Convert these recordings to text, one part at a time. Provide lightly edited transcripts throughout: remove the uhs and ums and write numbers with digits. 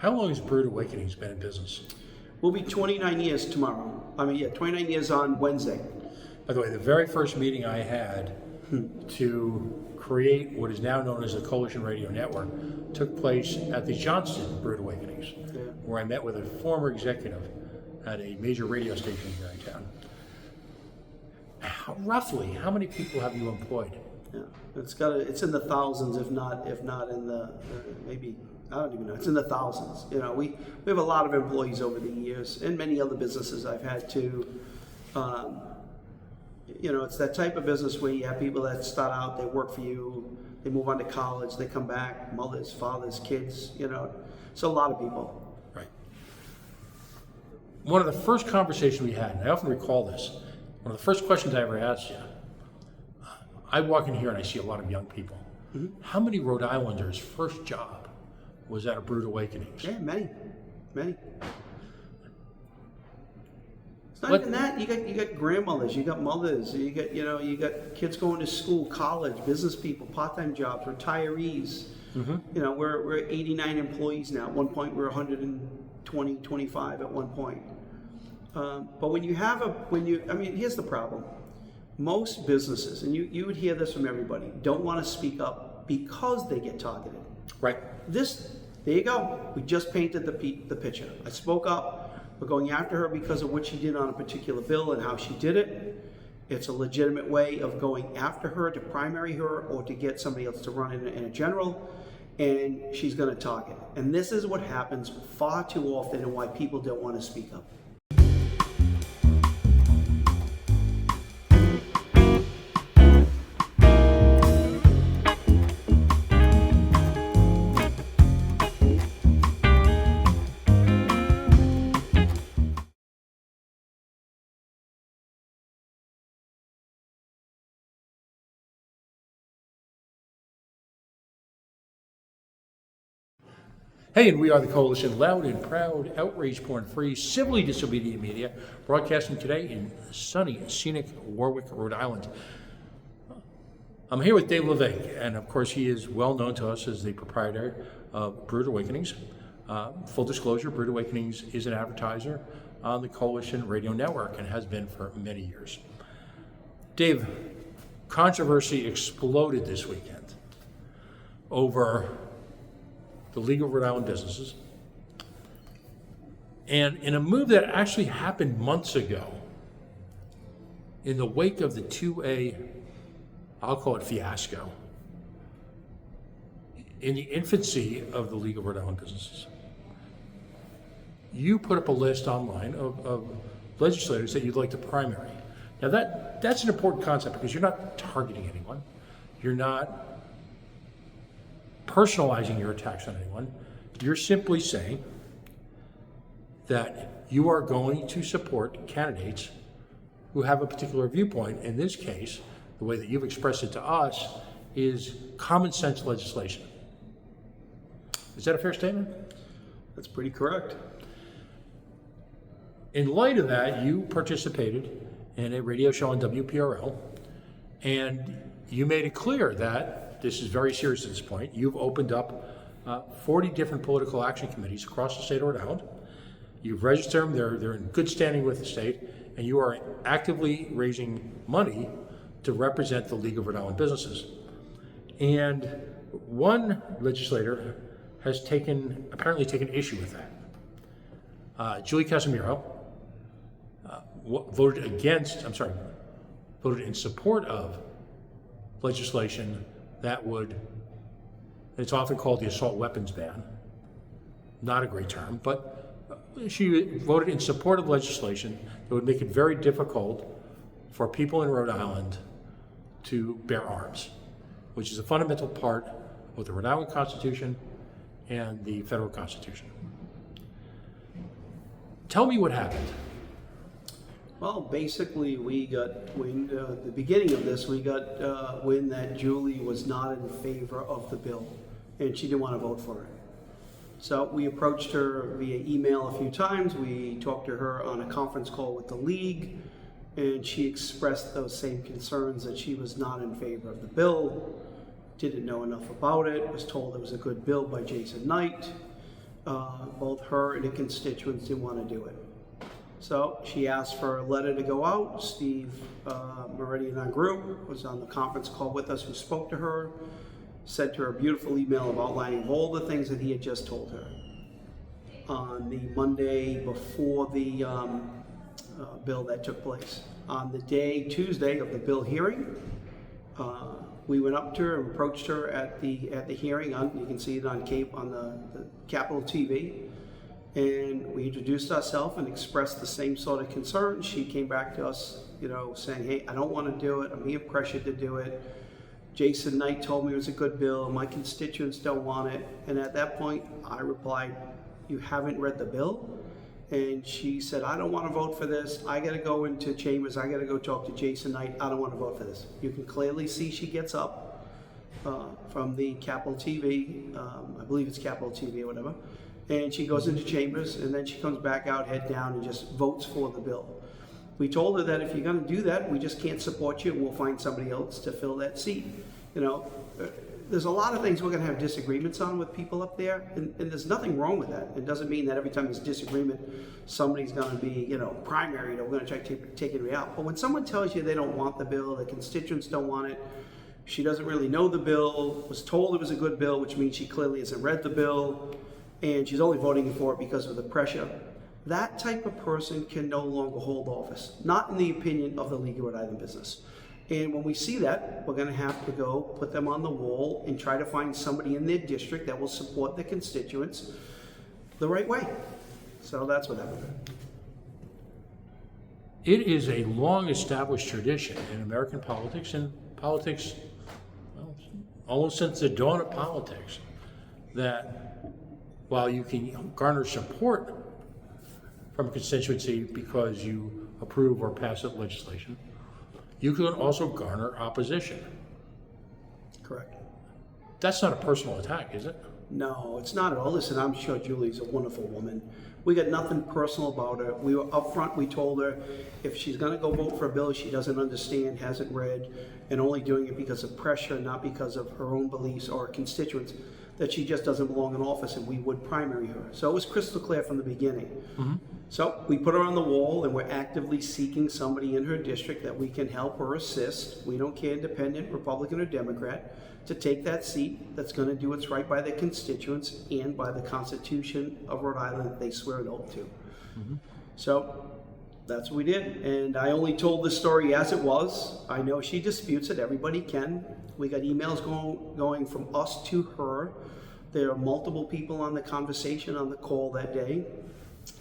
How long has Brood Awakenings been in business? We'll be 29 years tomorrow. 29 years on Wednesday. By the way, the very first meeting I had to create what is now known as the Coalition Radio Network took place at the Johnston Brood Awakenings, where I met with a former executive at a major radio station here in town. Roughly, how many people have you employed? Yeah, it's in the thousands, if not in the maybe, I don't even know. It's in the thousands. You know, we have a lot of employees over the years, and many other businesses I've had to. It's that type of business where you have people that start out, they work for you, they move on to college, they come back, mothers, fathers, kids. It's a lot of people. Right. One of the first conversations we had, and I often recall this, one of the first questions I ever asked you, I walk in here and I see a lot of young people. Mm-hmm. How many Rhode Islanders' first job was at a Brood Awakenings? Yeah, many. It's not even that. You got grandmothers, you got mothers, you got kids going to school, college, business people, part-time jobs, retirees. Mm-hmm. We're 89 employees now. At one point, we were 120, 25 at one point. But here's the problem. Most businesses, and you would hear this from everybody, don't want to speak up because they get targeted. Right. There you go. We just painted the picture. I spoke up. We're going after her because of what she did on a particular bill and how she did it. It's a legitimate way of going after her to primary her or to get somebody else to run in a general, and she's going to target. And this is what happens far too often and why people don't want to speak up. Hey, and we are the Coalition, loud and proud, outrage porn free, civilly disobedient media, broadcasting today in sunny, scenic Warwick, Rhode Island. I'm here with Dave Levesque, and of course he is well known to us as the proprietor of Brood Awakenings. Full disclosure, Brood Awakenings is an advertiser on the Coalition Radio Network and has been for many years. Dave, controversy exploded this weekend over the League of Rhode Island Businesses, and in a move that actually happened months ago, in the wake of the 2A, I'll call it fiasco, in the infancy of the League of Rhode Island Businesses, you put up a list online of legislators that you'd like to primary. Now that's an important concept because you're not targeting anyone. You're not personalizing your attacks on anyone. You're simply saying that you are going to support candidates who have a particular viewpoint. In this case, the way that you've expressed it to us is common sense legislation. Is that a fair statement? That's pretty correct. In light of that, you participated in a radio show on WPRL, and you made it clear that this is very serious at this point. You've opened up 40 different political action committees across the state of Rhode Island. You've registered them, they're in good standing with the state, and you are actively raising money to represent the League of Rhode Island Businesses. And one legislator has apparently taken issue with that. Julie Casimiro voted in support of legislation that it's often called the assault weapons ban. Not a great term, but she voted in support of legislation that would make it very difficult for people in Rhode Island to bear arms, which is a fundamental part of the Rhode Island Constitution and the federal Constitution. Tell me what happened. Well, basically, we got wind, the beginning of this, we got wind that Julie was not in favor of the bill, and she didn't want to vote for it. So we approached her via email a few times. We talked to her on a conference call with the League, and she expressed those same concerns that she was not in favor of the bill, didn't know enough about it, was told it was a good bill by Jason Knight. both her and the constituents didn't want to do it. So she asked for a letter to go out. Steve Meridian, our group, was on the conference call with us, who spoke to her, sent her a beautiful email of outlining all the things that he had just told her. On the Monday before the bill that took place. On the day, Tuesday, of the bill hearing, we went up to her and approached her at the hearing. You can see it on the Capitol TV. And we introduced ourselves and expressed the same sort of concern. She came back to us, saying, hey, I don't want to do it. I'm being pressured to do it. Jason Knight told me it was a good bill. My constituents don't want it. And at that point, I replied, you haven't read the bill? And she said, I don't want to vote for this. I got to go into chambers. I got to go talk to Jason Knight. I don't want to vote for this. You can clearly see she gets up from the Capitol TV. I believe it's Capitol TV or whatever. And she goes into chambers, and then she comes back out, head down, and just votes for the bill. We told her that if you're going to do that, we just can't support you, and we'll find somebody else to fill that seat. There's a lot of things we're going to have disagreements on with people up there, and there's nothing wrong with that. It doesn't mean that every time there's disagreement, somebody's going to be, primaried, or we're going to try to take it out. But when someone tells you they don't want the bill, the constituents don't want it, she doesn't really know the bill, was told it was a good bill, which means she clearly hasn't read the bill, and she's only voting for it because of the pressure. That type of person can no longer hold office, not in the opinion of the League of Rhode Island Business. And when we see that, we're going to have to go put them on the wall and try to find somebody in their district that will support the constituents the right way. So that's what happened. It is a long-established tradition in American politics, and politics, well, almost since the dawn of politics, that while you can garner support from a constituency because you approve or pass legislation, you can also garner opposition. Correct. That's not a personal attack, is it? No, it's not at all. Listen, I'm sure Julie's a wonderful woman. We got nothing personal about her. We were upfront. We told her if she's going to go vote for a bill she doesn't understand, hasn't read, and only doing it because of pressure, not because of her own beliefs or constituents, that she just doesn't belong in office, and we would primary her. So it was crystal clear from the beginning. Mm-hmm. So we put her on the wall, and we're actively seeking somebody in her district that we can help or assist. We don't care, independent, Republican, or Democrat, to take that seat that's going to do what's right by the constituents and by the Constitution of Rhode Island that they swear an oath to. Mm-hmm. So that's what we did. And I only told the story as it was. I know she disputes it. Everybody can. We got emails going from us to her. There are multiple people on the conversation on the call that day.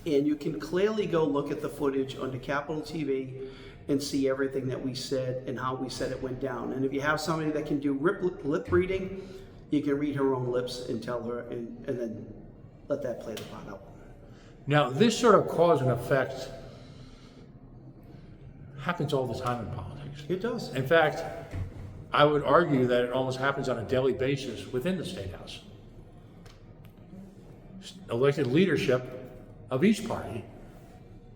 And you can clearly go look at the footage on the Capitol TV and see everything that we said and how we said it went down. And if you have somebody that can do lip reading, you can read her own lips and tell her, and then let that play the part out. Now, this sort of cause and effect happens all the time in politics. It does. In fact, I would argue that it almost happens on a daily basis within the State House. Elected leadership of each party,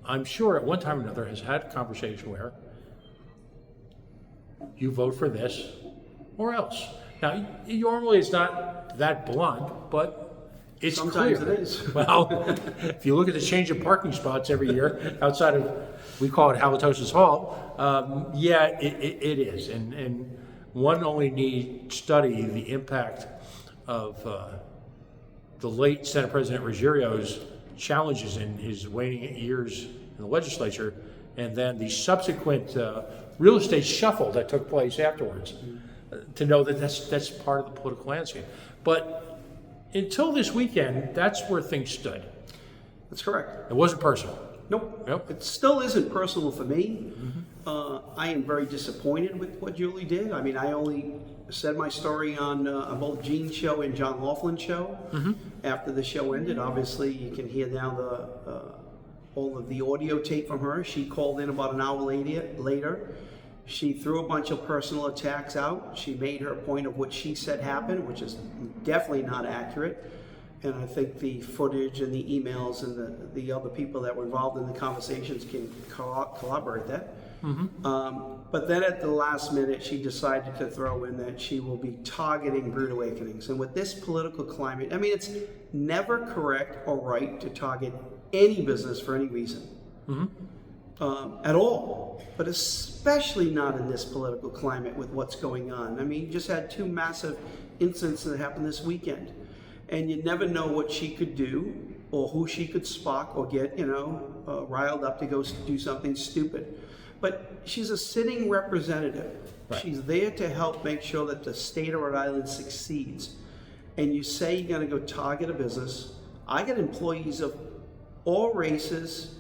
I'm sure at one time or another has had a conversation where you vote for this or else. Now, normally it's not that blunt, but it's sometimes clear. It is. Well, if you look at the change of parking spots every year outside of, we call it Halitosis Hall, it is. And one only need study the impact of the late Senate President Ruggiero's challenges in his waning years in the legislature, and then the subsequent real estate shuffle that took place afterwards, to know that that's part of the political landscape. But until this weekend, that's where things stood. That's correct. It wasn't personal. Nope. It still isn't personal for me. Mm-hmm. I am very disappointed with what Julie did. I mean, I only said my story on both Gene's show and John Laughlin's show. Mm-hmm. After the show ended, obviously you can hear now all of the audio tape from her. She called in about an hour later. She threw a bunch of personal attacks out. She made her point of what she said happened, which is definitely not accurate. And I think the footage and the emails and the other people that were involved in the conversations can corroborate that. But then at the last minute, she decided to throw in that she will be targeting Rude Awakenings. And with this political climate, I mean, it's never correct or right to target any business for any reason at all. But especially not in this political climate with what's going on. I mean, you just had 2 massive incidents that happened this weekend. And you never know what she could do or who she could spark or get, riled up to go do something stupid. But she's a sitting representative. Right. She's there to help make sure that the state of Rhode Island succeeds. And you say you're going to go target a business. I get employees of all races,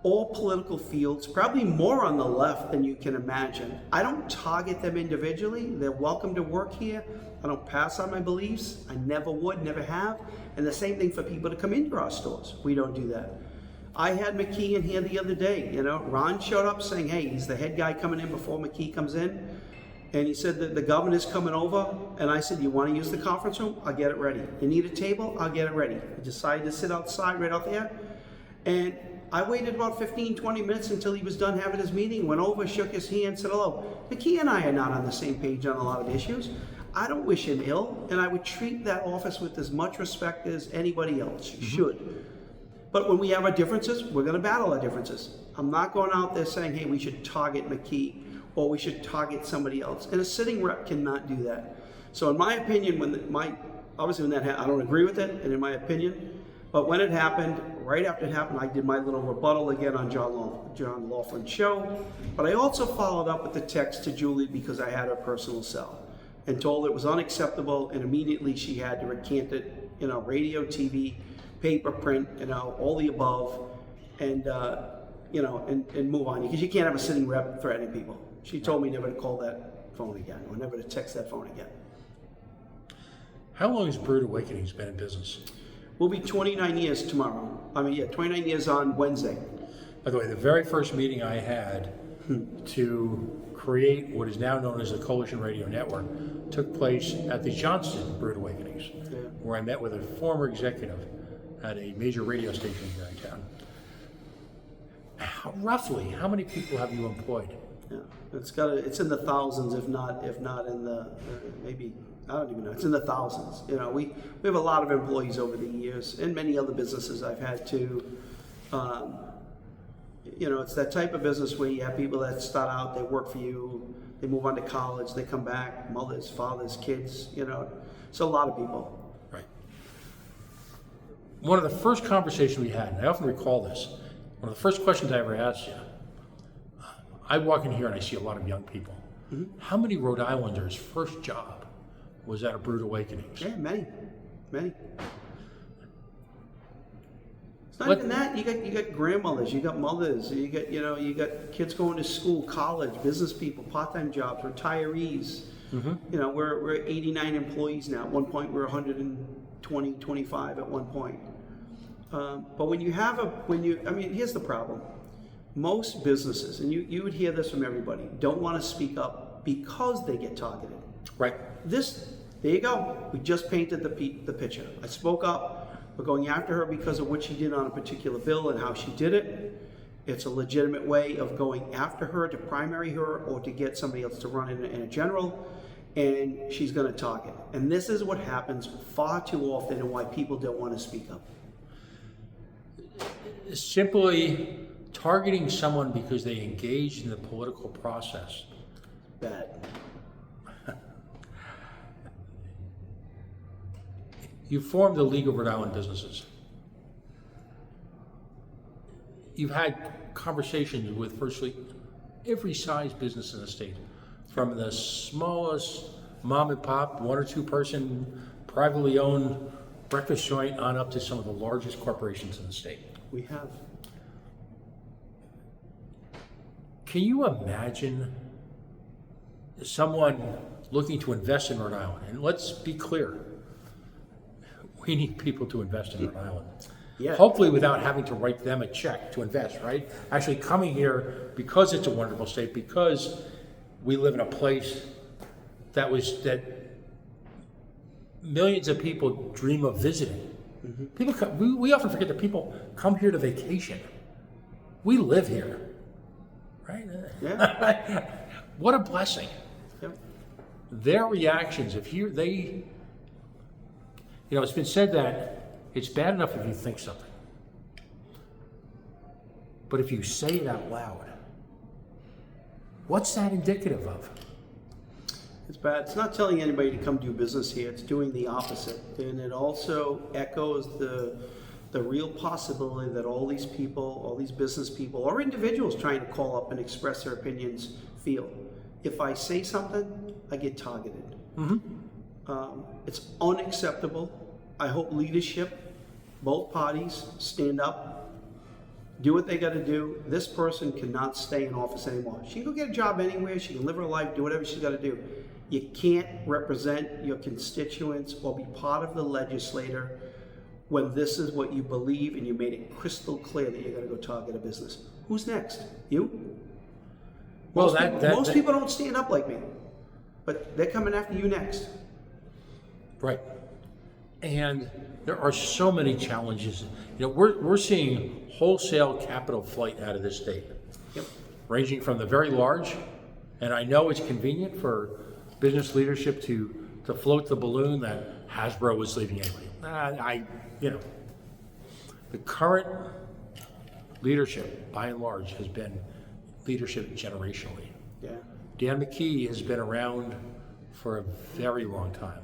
all political fields, probably more on the left than you can imagine. I don't target them individually. They're welcome to work here. I don't pass on my beliefs. I never would, never have. And the same thing for people to come into our stores. We don't do that. I had McKee in here the other day. Ron showed up saying, hey, he's the head guy coming in before McKee comes in. And he said that the governor's coming over. And I said, you want to use the conference room? I'll get it ready. You need a table? I'll get it ready. He decided to sit outside right out there. And I waited about 15, 20 minutes until he was done having his meeting, went over, shook his hand, said hello. McKee and I are not on the same page on a lot of issues. I don't wish him ill, and I would treat that office with as much respect as anybody else should. But when we have our differences, we're going to battle our differences. I'm not going out there saying, hey, we should target McKee or we should target somebody else. And a sitting rep cannot do that. So in my opinion, obviously when that happened, I don't agree with it, and in my opinion, but when it happened, right after it happened, I did my little rebuttal again on John Laughlin's show. But I also followed up with the text to Julie because I had her personal cell and told her it was unacceptable, and immediately she had to recant it, radio, TV, paper, print, all the above, and and move on, because you can't have a sitting rep threatening people. She told me never to call that phone again, or never to text that phone again. How long has Rude Awakenings been in business? We'll be 29 years tomorrow. 29 years on Wednesday. By the way, the very first meeting I had to create what is now known as the Coalition Radio Network took place at the Johnston Rude Awakenings, where I met with a former executive at a major radio station here in town. Roughly, how many people have you employed? Yeah, it's in the thousands, if not in the maybe, I don't even know. It's in the thousands. We have a lot of employees over the years, and many other businesses I've had too. It's that type of business where you have people that start out, they work for you, they move on to college, they come back, mothers, fathers, kids. It's a lot of people. Right. One of the first conversations we had, and I often recall this, one of the first questions I ever asked you, I walk in here and I see a lot of young people. Mm-hmm. How many Rhode Islanders' first job was at a Rude Awakenings? Yeah, many. It's not even that. You got grandmothers, you got mothers, you got kids going to school, college, business people, part-time jobs, retirees. Mm-hmm. We're 89 employees now. At one point, we were 120, 25 at one point. But here's the problem. Most businesses, and you would hear this from everybody, don't want to speak up because they get targeted. Right. There you go. We just painted the picture. I spoke up. We're going after her because of what she did on a particular bill and how she did it. It's a legitimate way of going after her to primary her or to get somebody else to run in a general, and she's going to target. And this is what happens far too often and why people don't want to speak up. Simply targeting someone because they engaged in the political process. Bad. You formed the League of Rhode Island Businesses. You've had conversations with virtually every size business in the state, from the smallest mom and pop, 1 or 2 person, privately owned breakfast joint on up to some of the largest corporations in the state. We have. Can you imagine someone looking to invest in Rhode Island? And let's be clear, we need people to invest in Rhode Island. Yeah. Hopefully without having to write them a check to invest, right? Actually coming here because it's a wonderful state, because we live in a place that millions of people dream of visiting. Mm-hmm. People come, we often forget that people come here to vacation. We live here, right? Yeah. What a blessing. Yep. Their reactions, it's been said that it's bad enough if you think something, but if you say it out loud, what's that indicative of? It's bad. It's not telling anybody to come do business here. It's doing the opposite. And it also echoes the real possibility that all these people, all these business people, or individuals trying to call up and express their opinions feel. If I say something, I get targeted. It's unacceptable. I hope leadership, both parties, stand up, do what they got to do. This person cannot stay in office anymore. She can go get a job anywhere. She can live her life, do whatever she's got to do. You can't represent your constituents or be part of the legislator when this is what you believe and you made it crystal clear that you're going to go target a business. Who's next? You? Well, most people don't stand up like me, but they're coming after you next. Right. And there are so many challenges. We're seeing wholesale capital flight out of this state, ranging from the very large, and I know it's convenient for business leadership to float the balloon that Hasbro was leaving anyway. The current leadership, by and large, has been leadership generationally. Yeah. Dan McKee has been around for a very long time.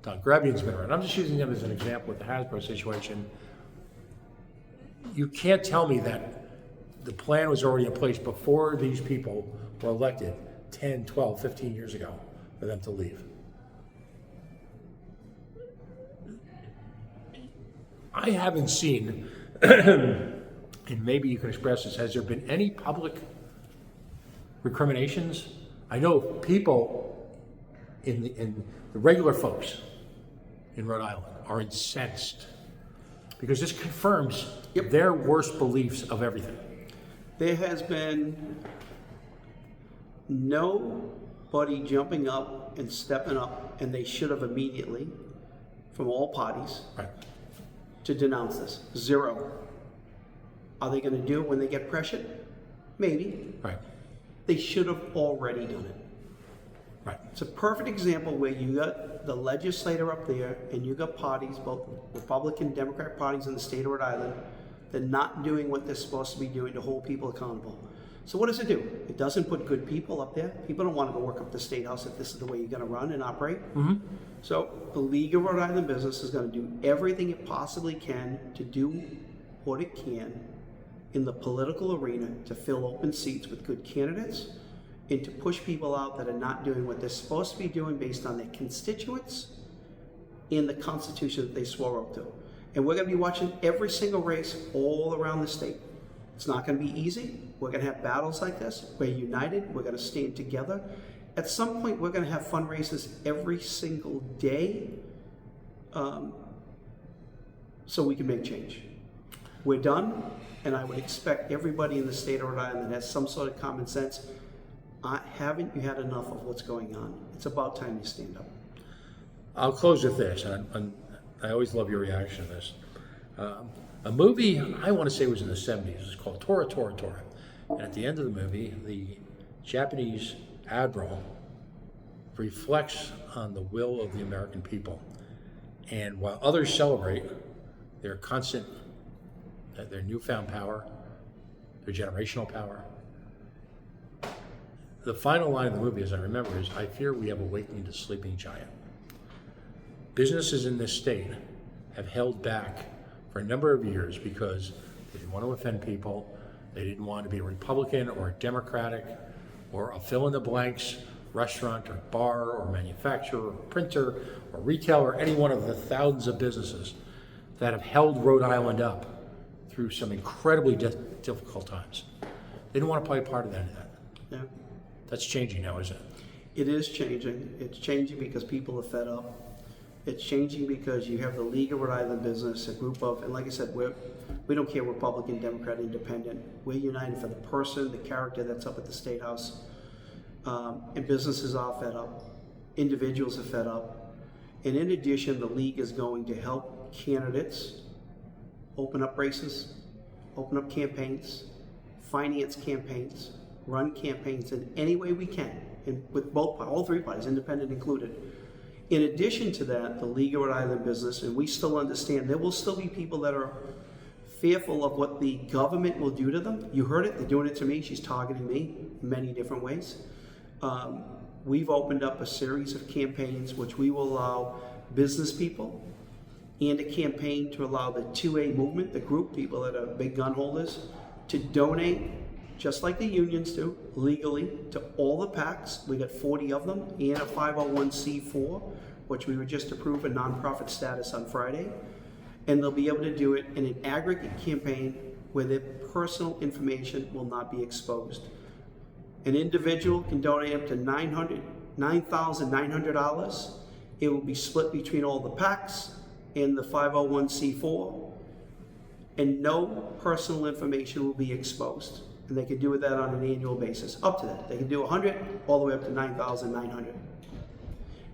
Don Grabian's been around. I'm just using him as an example with the Hasbro situation. You can't tell me that the plan was already in place before these people were elected 10, 12, 15 years ago for them to leave. I haven't seen, and maybe you can express this, has there been any public recriminations? I know people the regular folks in Rhode Island are incensed because this confirms their worst beliefs of everything. There has been nobody jumping up and stepping up, and they should have immediately, from all parties, Right. to denounce this. Zero. Are they going to do it when they get pressured? Maybe. Right. They should have already done it. Right. It's a perfect example where you got the legislator up there and you got parties, both Republican, Democrat parties in the state of Rhode Island, they're not doing what they're supposed to be doing to hold people accountable. So what does it do? It doesn't put good people up there. People don't want to go work up the State House if this is the way you're going to run and operate. So the League of Rhode Island Business is going to do everything it possibly can to do what it can in the political arena to fill open seats with good candidates and to push people out that are not doing what they're supposed to be doing based on their constituents in the Constitution that they swore oath to. And we're going to be watching every single race all around the state. It's not going to be easy. We're going to have battles like this. We're united. We're going to stand together. At some point, we're going to have fundraisers every single day so we can make change. We're done, and I would expect everybody in the state of Rhode Island that has some sort of common sense, haven't you had enough of what's going on? It's about time you stand up. I'll close with this, and I always love your reaction to this. A movie, I want to say it was in the 70s, it was called Tora, Tora, Tora. And at the end of the movie, the Japanese admiral reflects on the will of the American people. And while others celebrate their their newfound power, their generational power, the final line of the movie, as I remember, is, "I fear we have awakened a sleeping giant." Businesses in this state have held back for a number of years because they didn't want to offend people. They didn't want to be a Republican or a Democratic or a fill-in-the-blanks restaurant or bar or manufacturer or printer or retailer, any one of the thousands of businesses that have held Rhode Island up through some incredibly difficult times. They didn't want to play a part of that. Yeah. That's changing now, isn't it? It is changing. It's changing because people are fed up. It's changing because you have the League of Rhode Island Business, a group of, and like I said, we don't care Republican, Democrat, Independent. We're united for the person, the character that's up at the State House. And businesses are fed up. Individuals are fed up. And in addition, the League is going to help candidates open up races, open up campaigns, finance campaigns, run campaigns in any way we can, and with all three parties, independent included. In addition to that, the League of Rhode Island Business, and we still understand there will still be people that are fearful of what the government will do to them. You heard it, they're doing it to me. She's targeting me in many different ways. We've opened up a series of campaigns which we will allow business people and a campaign to allow the 2A movement, the group, people that are big gun holders, to donate, just like the unions do, legally, to all the PACs. We got 40 of them, and a 501c4, which we were just approved a nonprofit status on Friday. And they'll be able to do it in an aggregate campaign where their personal information will not be exposed. An individual can donate up to $9,900. It will be split between all the PACs and the 501c4, and no personal information will be exposed. And they can do that on an annual basis, up to that. They can do 100 all the way up to 9,900.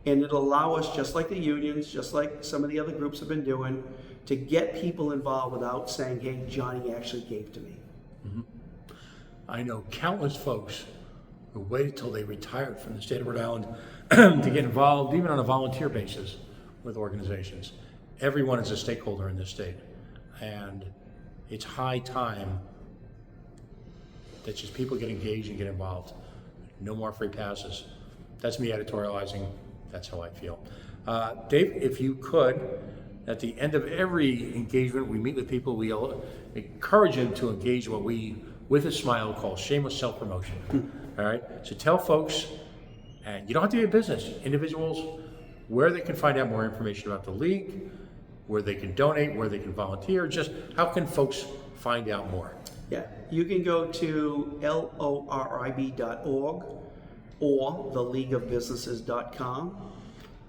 And it'll allow us, just like the unions, just like some of the other groups have been doing, to get people involved without saying, hey, Johnny actually gave to me. Mm-hmm. I know countless folks who waited till they retired from the state of Rhode Island to get involved, even on a volunteer basis, with organizations. Everyone is a stakeholder in this state. And it's high time that just people get engaged and get involved. No more free passes. That's me editorializing. That's how I feel. Dave, if you could, at the end of every engagement, we meet with people, we encourage them to engage what we, with a smile, call shameless self-promotion. All right? So tell folks, and you don't have to be a business, individuals, where they can find out more information about the league, where they can donate, where they can volunteer, just how can folks find out more? Yeah, you can go to lorib.org or theleagueofbusinesses.com.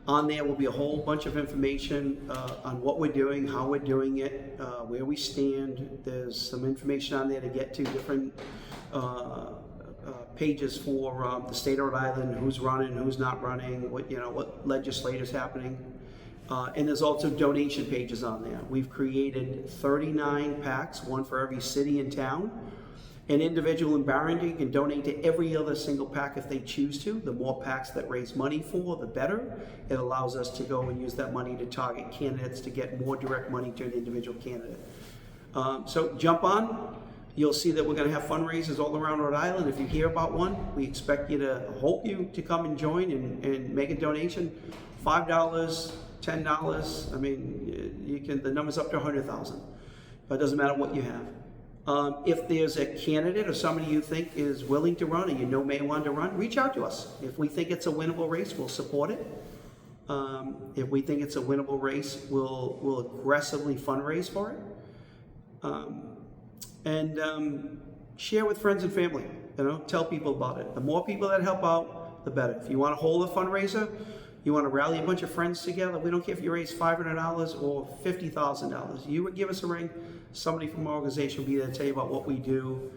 On there will be a whole bunch of information on what we're doing, how we're doing it, where we stand. There's some information on there to get to different pages for the state of Rhode Island, who's running, who's not running, what legislator's happening. And there's also donation pages on there. We've created 39 PACs, one for every city and town. An individual in Barrington can donate to every other single PAC if they choose to. The more PACs that raise money for, the better. It allows us to go and use that money to target candidates to get more direct money to an individual candidate. So jump on. You'll see that we're going to have fundraisers all around Rhode Island. If you hear about one, we expect you to come and join and make a donation. $5, $10. I mean, you can. The number's up to 100,000. But it doesn't matter what you have. If there's a candidate or somebody you think is willing to run, or you know may want to run, reach out to us. If we think it's a winnable race, we'll support it. If we think it's a winnable race, we'll aggressively fundraise for it. And share with friends and family. Tell people about it. The more people that help out, the better. If you want to hold a fundraiser, you want to rally a bunch of friends together, we don't care if you raise $500 or $50,000. You would give us a ring. Somebody from our organization will be there to tell you about what we do,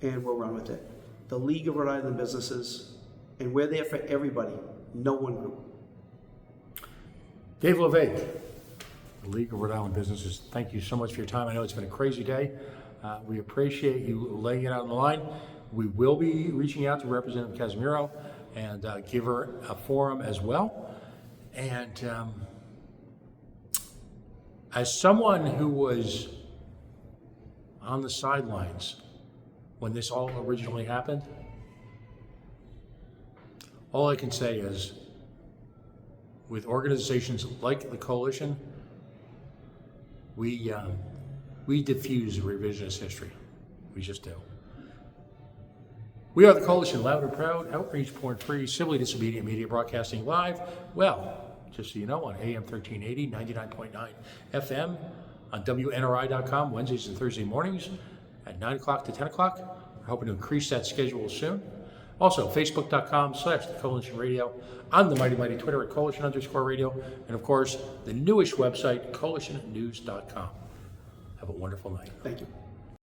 and we'll run with it. The League of Rhode Island Businesses, and we're there for everybody, no one group. Dave Levesque, the League of Rhode Island Businesses, thank you so much for your time. I know it's been a crazy day. We appreciate you laying it out on the line. We will be reaching out to Representative Casimiro and give her a forum as well. And as someone who was on the sidelines when this all originally happened, all I can say is, with organizations like the Coalition, we diffuse revisionist history. We just do. We are the Coalition, loud and proud, outrage porn-free, civilly disobedient media, broadcasting live, well, just so you know, on AM 1380, 99.9 FM, on WNRI.com, Wednesdays and Thursday mornings at 9 o'clock to 10 o'clock. We're hoping to increase that schedule soon. Also, Facebook.com/The Coalition Radio, on the mighty Twitter at Coalition_radio, and of course, the newest website, CoalitionNews.com. Have a wonderful night. Thank you.